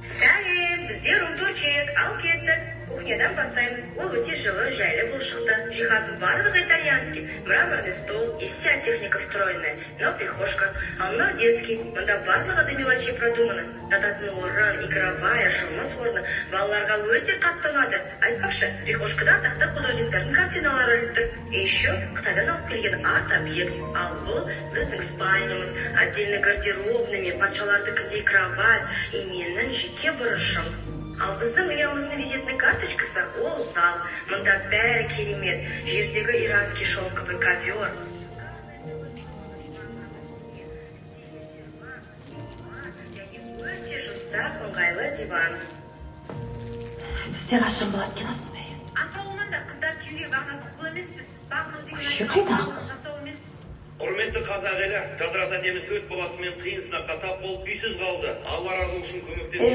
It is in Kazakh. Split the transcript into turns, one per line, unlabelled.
Сәлем, біздер румтурчик, ал кеттік. Кухнядан бастаймыз. Ол өте жылы, жайлы болып шықты. Жиһазы барлығы итальянский. Мраморный стол и вся техника встроенная. Но прихожка, а мынау детский. Мұнда барлығы до мелочей продуманы. Жататын орын, игровая, жұмыс орны. Балаларға өте қатты ұнады. Айтпақшы, прихожкада атақты художниктардың картиналары іліп тұр. И еще Қытайдан алып келген арт-объект. Ал бұл біздің спальнямыз, отдельно гардеробными, патшалардыкіндей кровать и менің жеке бұрышым. Ал біздің ұямыздың визитный карточкасы ол зал. Мұнда бәрі керемет. Жердегі иранский шелковый ковер. Өте жұмсақ, ыңғайлы диван.
Бізде қашан болады екен осындай?
Атырауыманда қыздар күйге бағынатын құл емеспіз.
Шы қайда?
Құрметті қазақ елі, Кадрата Деміз 4 баласымен қиын сынаққа тап болып үйсіз қалды. Алла разы болсын көмектесіп